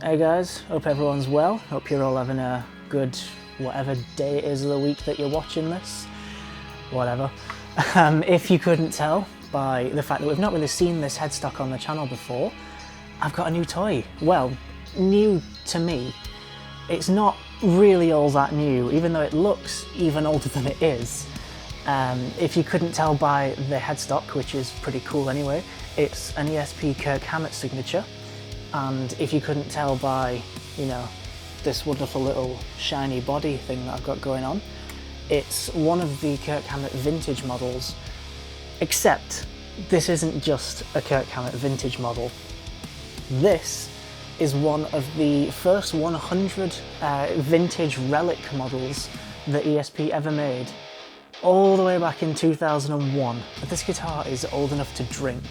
Hey guys, hope everyone's well. Hope you're all having a good whatever day it is of the week that you're watching this. Whatever. If you couldn't tell by the fact that we've not really seen this headstock on the channel before, I've got a new toy. Well, new to me. It's not really all that new, even though it looks even older than it is. If you couldn't tell by the headstock, which is pretty cool anyway, it's an ESP KH signature. And if you couldn't tell by, you know, this wonderful little shiny body thing that I've got going on, it's one of the KH vintage models, except this isn't just a KH vintage model. This is one of the first 100 vintage relic models that ESP ever made, all the way back in 2001. But this guitar is old enough to drink,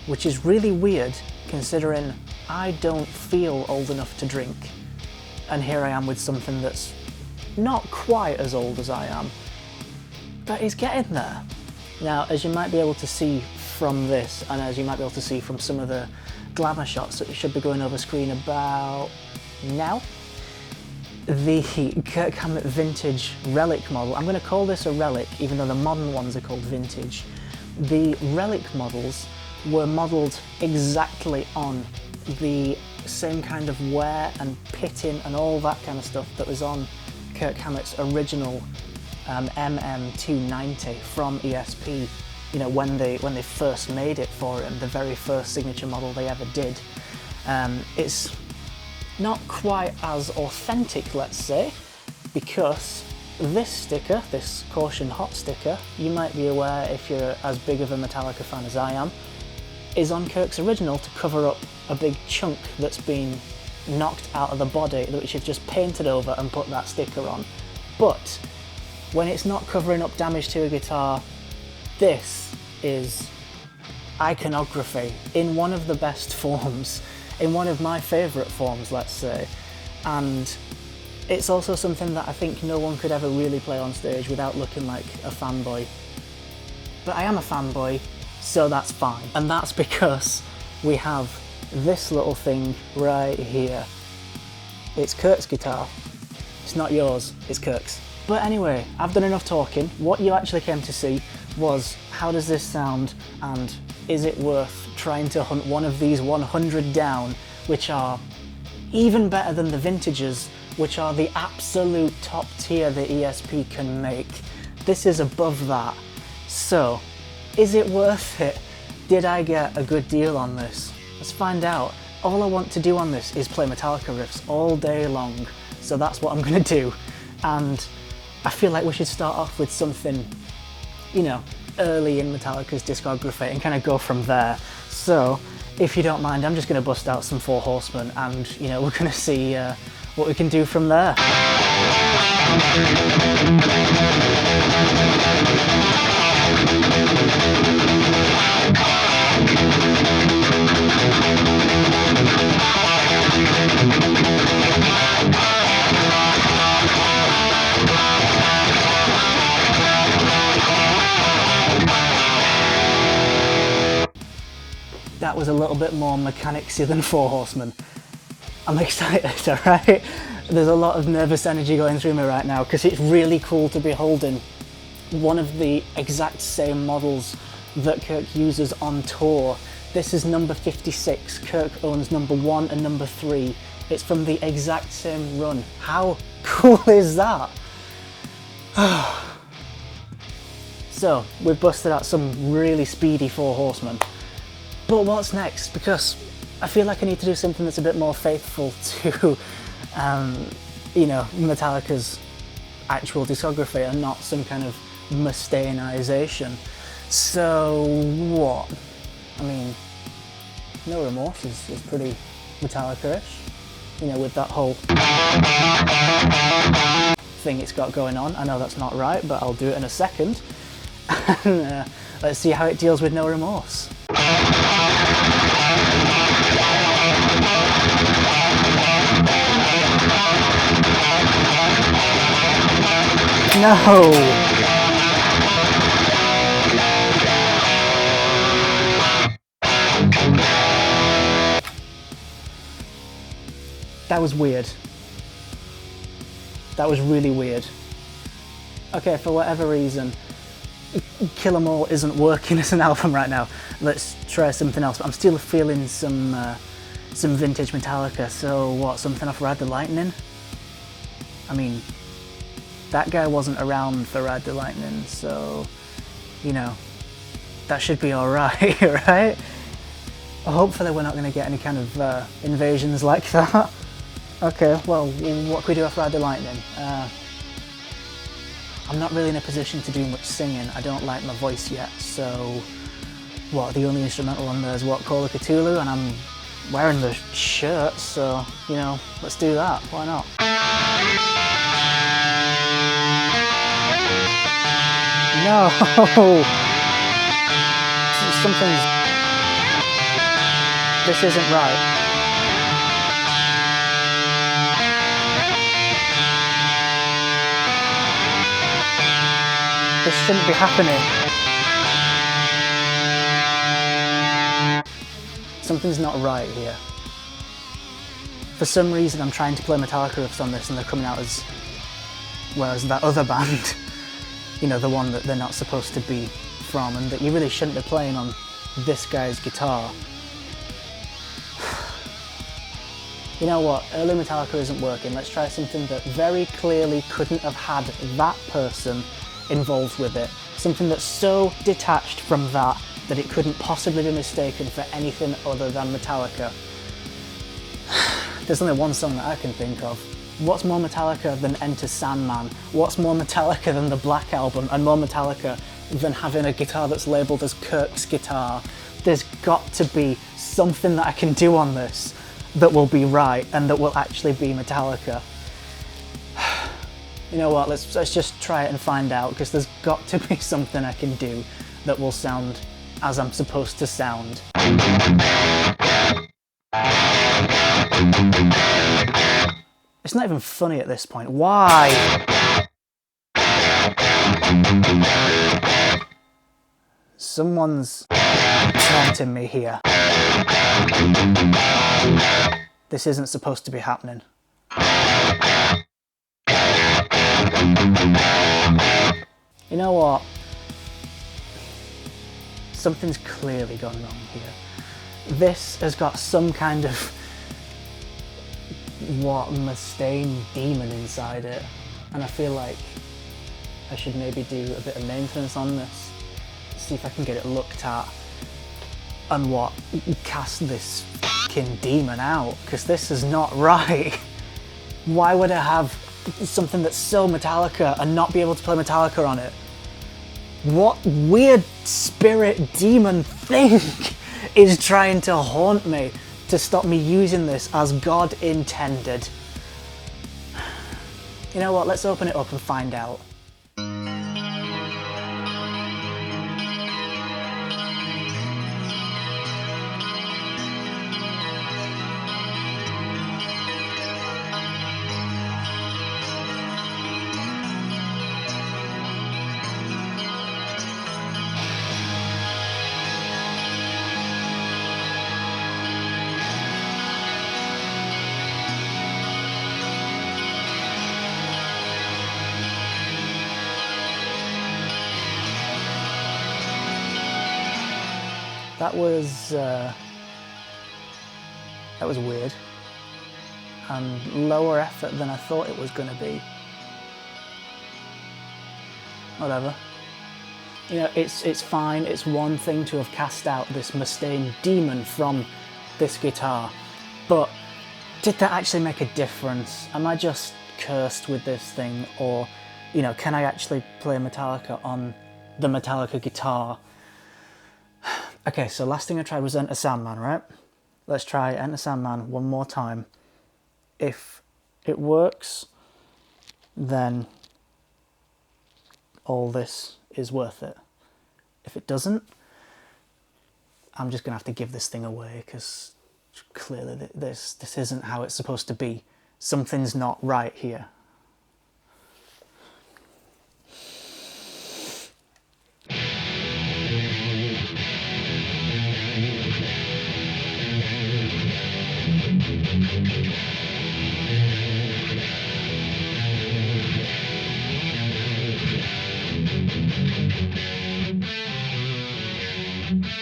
which is really weird considering I don't feel old enough to drink, and here I am with something that's not quite as old as I am, but it's getting there. Now, as you might be able to see from this, and as you might be able to see from some of the glamour shots that should be going over screen about now, the KH vintage relic model, I'm going to call this a relic even though the modern ones are called vintage. The relic models were modelled exactly on the same kind of wear and pitting and all that kind of stuff that was on Kirk Hammett's original MM290 from ESP, you know, when they first made it for him, the very first signature model they ever did. It's not quite as authentic, let's say, because this sticker, this Caution Hot sticker, you might be aware if you're as big of a Metallica fan as I am, is on Kirk's original to cover up a big chunk that's been knocked out of the body, which you've just painted over and put that sticker on. But when it's not covering up damage to a guitar, this is iconography in one of the best forms, in one of my favourite forms, let's say. And it's also something that I think no one could ever really play on stage without looking like a fanboy. But I am a fanboy, so that's fine. And that's because we have this little thing right here. It's Kirk's guitar. It's not yours, it's Kirk's. But anyway, I've done enough talking. What you actually came to see was how does this sound, and is it worth trying to hunt one of these 100 down, which are even better than the vintages, which are the absolute top tier that ESP can make. This is above that. So, is it worth it? Did I get a good deal on this? Let's find out. All I want to do on this is play Metallica riffs all day long, so that's what I'm gonna do. And I feel like we should start off with something, you know, early in Metallica's discography and kind of go from there. So, if you don't mind, I'm just gonna bust out some Four Horsemen and, you know, we're gonna see what we can do from there. That was a little bit more mechanicsy than Four Horsemen. I'm excited, alright? There's a lot of nervous energy going through me right now because it's really cool to be holding one of the exact same models that Kirk uses on tour. This is number 56. Kirk owns number 1 and number 3. It's from the exact same run. How cool is that? So, we've busted out some really speedy Four Horsemen. But what's next? Because I feel like I need to do something that's a bit more faithful to, you know, Metallica's actual discography and not some kind of Mustaineization. So what? I mean, No Remorse is pretty Metallica-ish, you know, with that whole thing it's got going on. I know that's not right, but I'll do it in a second. And, let's see how it deals with No Remorse. No! That was weird. That was really weird. Okay, for whatever reason, Kill 'Em All isn't working as an album right now. Let's try something else. But I'm still feeling some vintage Metallica. So what? Something off Ride the Lightning? I mean, that guy wasn't around for Ride the Lightning, so you know that should be all right, right? Hopefully, we're not going to get any kind of invasions like that. Okay, well, what can we do off Ride the Lightning? I'm not really in a position to do much singing. I don't like my voice yet, so what, the only instrumental on there is what, Call of Cthulhu, and I'm wearing the shirt, so, you know, let's do that. Why not? No! Something's... This isn't right. This shouldn't be happening. Something's not right here. For some reason I'm trying to play Metallica riffs on this and they're coming out as... whereas that other band, you know, the one that they're not supposed to be from and that you really shouldn't be playing on this guy's guitar. You know what, early Metallica isn't working. Let's try something that very clearly couldn't have had that person involved with it. Something that's so detached from that it couldn't possibly be mistaken for anything other than Metallica. There's only one song that I can think of. What's more Metallica than Enter Sandman? What's more Metallica than the Black Album? And more Metallica than having a guitar that's labelled as Kirk's guitar? There's got to be something that I can do on this that will be right and that will actually be Metallica. You know what, let's just try it and find out, because there's got to be something I can do that will sound as I'm supposed to sound. It's not even funny at this point. Why? Someone's taunting me here. This isn't supposed to be happening. You know what? Something's clearly gone wrong here. This has got some kind of, what, Mustaine demon inside it. And I feel like I should maybe do a bit of maintenance on this. See if I can get it looked at. And what, cast this fucking demon out. Because this is not right. Why would I have something that's so Metallica and not be able to play Metallica on it? What weird spirit demon thing is trying to haunt me to stop me using this as God intended? You know what, let's open it up and find out. That was weird and lower effort than I thought it was going to be. Whatever. You know, it's fine. It's one thing to have cast out this Mustaine demon from this guitar, but did that actually make a difference? Am I just cursed with this thing, or, you know, can I actually play Metallica on the Metallica guitar? Okay, so last thing I tried was Enter Sandman, right? Let's try Enter Sandman one more time. If it works, then all this is worth it. If it doesn't, I'm just gonna have to give this thing away, because clearly this isn't how it's supposed to be. Something's not right here. you.